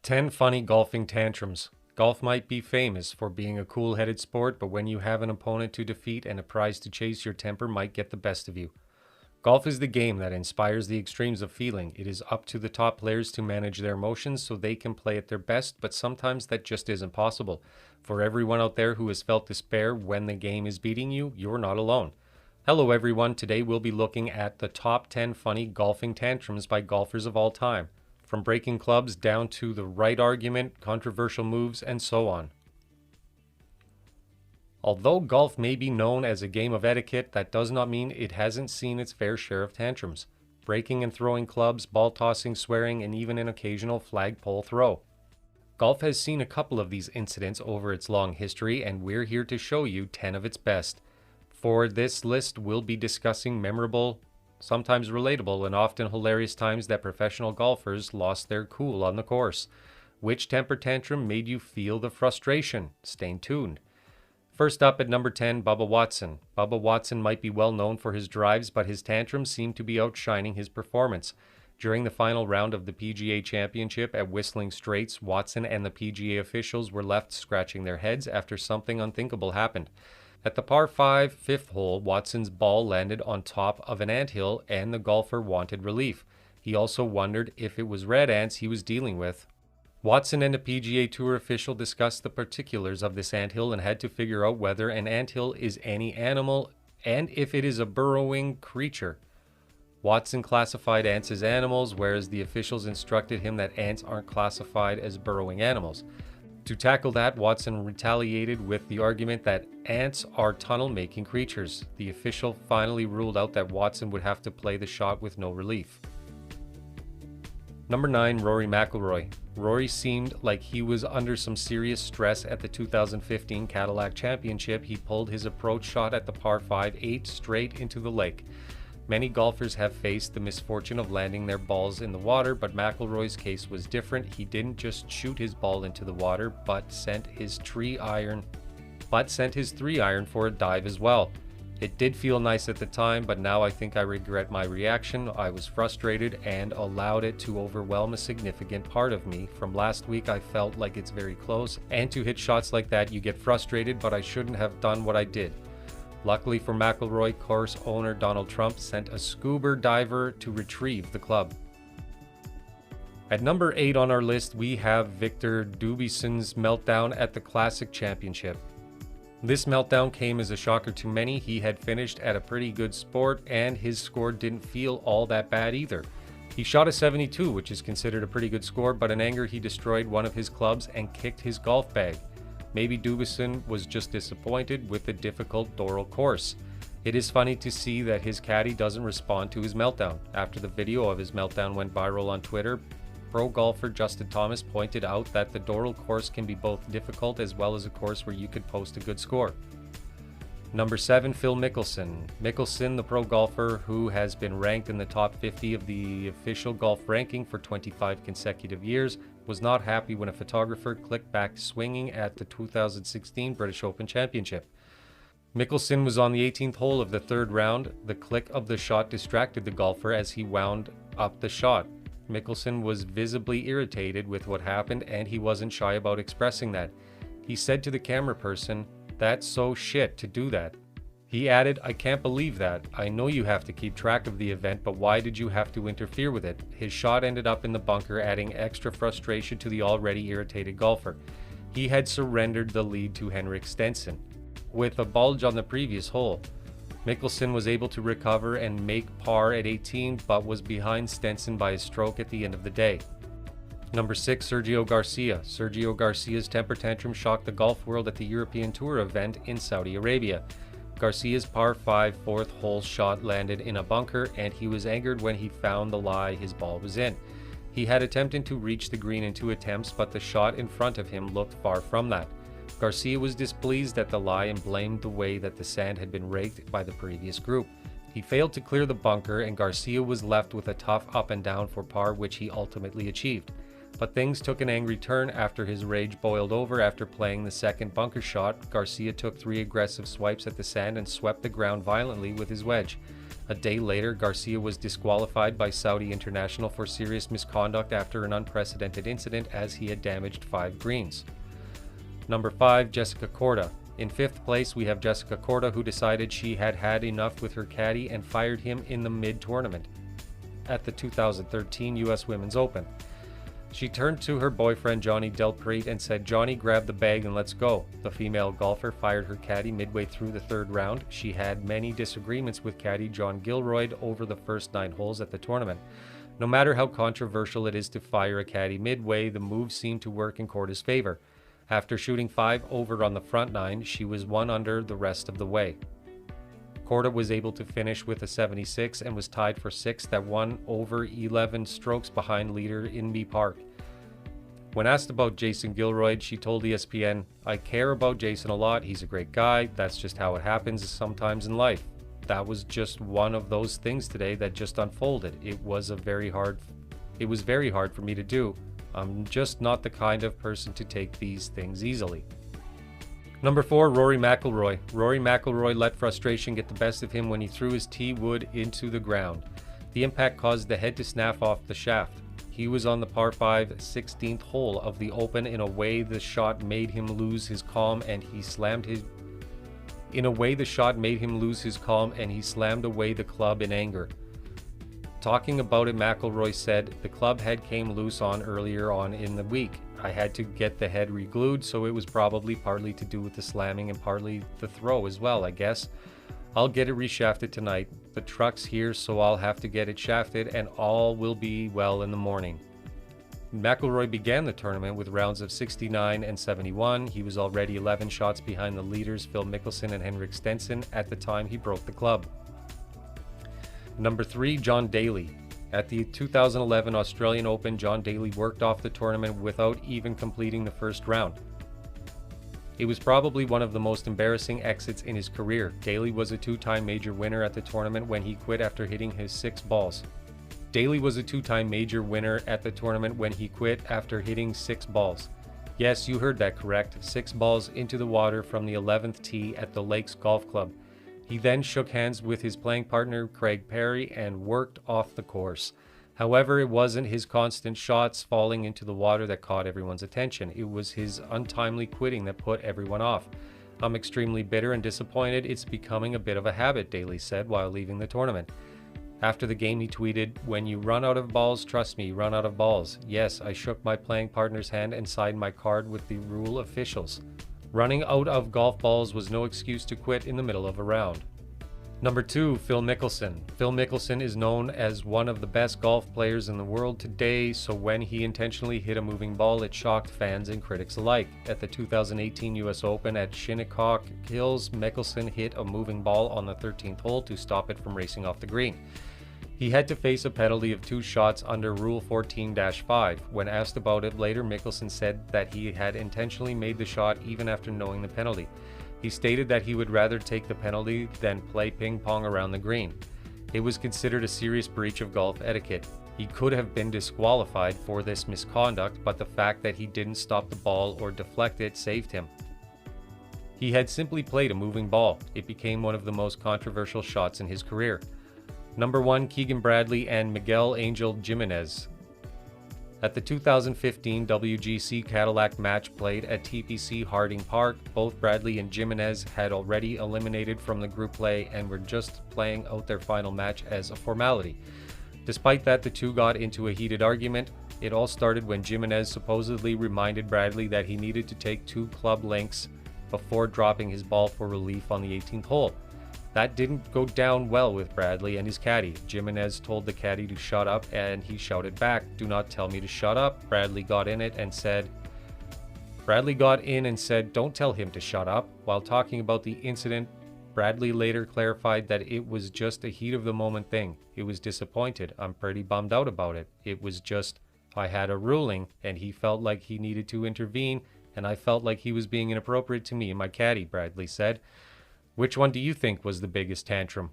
10 funny golfing tantrums. Golf might be famous for being a cool-headed sport, but when you have an opponent to defeat and a prize to chase, your temper might get the best of you. Golf is the game that inspires the extremes of feeling. It is up to the top players to manage their emotions so they can play at their best, but sometimes that just isn't possible. For everyone out there who has felt despair when the game is beating you, you're not alone. Hello everyone, today we'll be looking at the top 10 funny golfing tantrums by golfers of all time. From breaking clubs down to the right argument, controversial moves, and so on. Although golf may be known as a game of etiquette, that does not mean it hasn't seen its fair share of tantrums. Breaking and throwing clubs, ball tossing, swearing, and even an occasional flagpole throw. Golf has seen a couple of these incidents over its long history, and we're here to show you 10 of its best. For this list, we'll be discussing memorable, sometimes relatable, and often hilarious times that professional golfers lost their cool on the course. Which temper tantrum made you feel the frustration? Stay tuned. First up at number 10, Bubba Watson. Bubba Watson might be well known for his drives, but his tantrums seem to be outshining his performance. During the final round of the PGA Championship at Whistling Straits, Watson and the PGA officials were left scratching their heads after something unthinkable happened. At the par 5 fifth hole, Watson's ball landed on top of an anthill and the golfer wanted relief. He also wondered if it was red ants he was dealing with. Watson and a PGA Tour official discussed the particulars of this anthill and had to figure out whether an anthill is any animal and if it is a burrowing creature. Watson classified ants as animals, whereas the officials instructed him that ants aren't classified as burrowing animals. To tackle that, Watson retaliated with the argument that ants are tunnel-making creatures. The official finally ruled out that Watson would have to play the shot with no relief. Number 9, Rory McIlroy. Rory seemed like he was under some serious stress at the 2015 Cadillac Championship. He pulled his approach shot at the par 5 8 straight into the lake. Many golfers have faced the misfortune of landing their balls in the water, but McIlroy's case was different. He didn't just shoot his ball into the water, but sent his 3-iron for a dive as well. It did feel nice at the time, but now I think I regret my reaction. I was frustrated and allowed it to overwhelm a significant part of me. From last week, I felt like it's very close, and to hit shots like that, you get frustrated, but I shouldn't have done what I did. Luckily for McIlroy, course owner Donald Trump sent a scuba diver to retrieve the club. At number 8 on our list, we have Victor Dubuisson's meltdown at the Classic Championship. This meltdown came as a shocker to many. He had finished at a pretty good sport, and his score didn't feel all that bad either. He shot a 72, which is considered a pretty good score, but in anger he destroyed one of his clubs and kicked his golf bag. Maybe Dubuisson was just disappointed with the difficult Doral course. It is funny to see that his caddy doesn't respond to his meltdown. After the video of his meltdown went viral on Twitter, pro golfer Justin Thomas pointed out that the Doral course can be both difficult as well as a course where you could post a good score. Number 7, Phil Mickelson. Mickelson, the pro golfer who has been ranked in the top 50 of the official golf ranking for 25 consecutive years, was not happy when a photographer clicked back swinging at the 2016 British Open Championship. Mickelson was on the 18th hole of the third round. The click of the shot distracted the golfer as he wound up the shot. Mickelson was visibly irritated with what happened, and he wasn't shy about expressing that. He said to the camera person, "That's so shit to do that." He added, "I can't believe that. I know you have to keep track of the event, but why did you have to interfere with it?" His shot ended up in the bunker, adding extra frustration to the already irritated golfer. He had surrendered the lead to Henrik Stenson. With a bulge on the previous hole, Mickelson was able to recover and make par at 18, but was behind Stenson by a stroke at the end of the day. Number 6, Sergio Garcia. Sergio Garcia's temper tantrum shocked the golf world at the European Tour event in Saudi Arabia. Garcia's par 5 fourth hole shot landed in a bunker, and he was angered when he found the lie his ball was in. He had attempted to reach the green in 2 attempts, but the shot in front of him looked far from that. Garcia was displeased at the lie and blamed the way that the sand had been raked by the previous group. He failed to clear the bunker, and Garcia was left with a tough up and down for par, which he ultimately achieved. But things took an angry turn after his rage boiled over. After playing the second bunker shot, Garcia took 3 aggressive swipes at the sand and swept the ground violently with his wedge. A day later, Garcia was disqualified by Saudi International for serious misconduct after an unprecedented incident as he had damaged 5 greens. Number 5, Jessica Korda. In 5th place, we have Jessica Korda, who decided she had had enough with her caddy and fired him in the mid-tournament at the 2013 U.S. Women's Open. She turned to her boyfriend Johnny Delpreet and said, "Johnny, grab the bag and let's go." The female golfer fired her caddy midway through the 3rd round. She had many disagreements with caddy John Gilroyd over the first 9 holes at the tournament. No matter how controversial it is to fire a caddy midway, the move seemed to work in Korda's favor. After shooting 5 over on the front 9, she was 1 under the rest of the way. Korda was able to finish with a 76 and was tied for 6th at 1 over 11 strokes behind leader Inbee Park. When asked about Jason Gilroyd, she told ESPN, "I care about Jason a lot. He's a great guy. That's just how it happens sometimes in life. That was just one of those things today that just unfolded. It was very hard for me to do. I'm just not the kind of person to take these things easily." Number 4, Rory McIlroy. Rory McIlroy let frustration get the best of him when he threw his tee wood into the ground. The impact caused the head to snap off the shaft. He was on the par 5 16th hole of the Open. In a way the shot made him lose his calm and he slammed away the club in anger. Talking about it, McIlroy said, "The club head came loose on earlier on in the week. I had to get the head re-glued, so it was probably partly to do with the slamming and partly the throw as well, I guess. I'll get it reshafted tonight. The truck's here, so I'll have to get it shafted and all will be well in the morning." McIlroy began the tournament with rounds of 69 and 71. He was already 11 shots behind the leaders Phil Mickelson and Henrik Stenson at the time he broke the club. Number 3, John Daly. At the 2011 Australian Open, John Daly worked off the tournament without even completing the first round. It was probably one of the most embarrassing exits in his career. Daly was a 2-time major winner at the tournament when he quit after hitting his 6 balls. Daly was a 2-time major winner at the tournament when he quit after hitting 6 balls. Yes, you heard that correct. 6 balls into the water from the 11th tee at the Lakes Golf Club. He then shook hands with his playing partner Craig Perry and worked off the course. However, it wasn't his constant shots falling into the water that caught everyone's attention. It was his untimely quitting that put everyone off. "I'm extremely bitter and disappointed. It's becoming a bit of a habit," Daly said while leaving the tournament. After the game, he tweeted, "When you run out of balls, trust me, run out of balls. Yes, I shook my playing partner's hand and signed my card with the rule officials. Running out of golf balls was no excuse to quit in the middle of a round." Number 2, Phil Mickelson. Phil Mickelson is known as one of the best golf players in the world today, so when he intentionally hit a moving ball, it shocked fans and critics alike. At the 2018 U.S. Open at Shinnecock Hills, Mickelson hit a moving ball on the 13th hole to stop it from racing off the green. He had to face a penalty of 2 shots under Rule 14-5. When asked about it later, Mickelson said that he had intentionally made the shot even after knowing the penalty. He stated that he would rather take the penalty than play ping pong around the green. It was considered a serious breach of golf etiquette. He could have been disqualified for this misconduct, but the fact that he didn't stop the ball or deflect it saved him. He had simply played a moving ball. It became one of the most controversial shots in his career. Number 1, Keegan Bradley and Miguel Angel Jimenez. At the 2015 WGC Cadillac match played at TPC Harding Park, both Bradley and Jimenez had already eliminated from the group play and were just playing out their final match as a formality. Despite that, the two got into a heated argument. It all started when Jimenez supposedly reminded Bradley that he needed to take 2 club lengths before dropping his ball for relief on the 18th hole. That didn't go down well with Bradley and his caddy. Jimenez told the caddy to shut up and he shouted back, "Do not tell me to shut up." Bradley got in and said, "Don't tell him to shut up." While talking about the incident, Bradley later clarified that it was just a heat of the moment thing. He was disappointed. "I'm pretty bummed out about it. It was just, I had a ruling and he felt like he needed to intervene and I felt like he was being inappropriate to me and my caddy," Bradley said. Which one do you think was the biggest tantrum?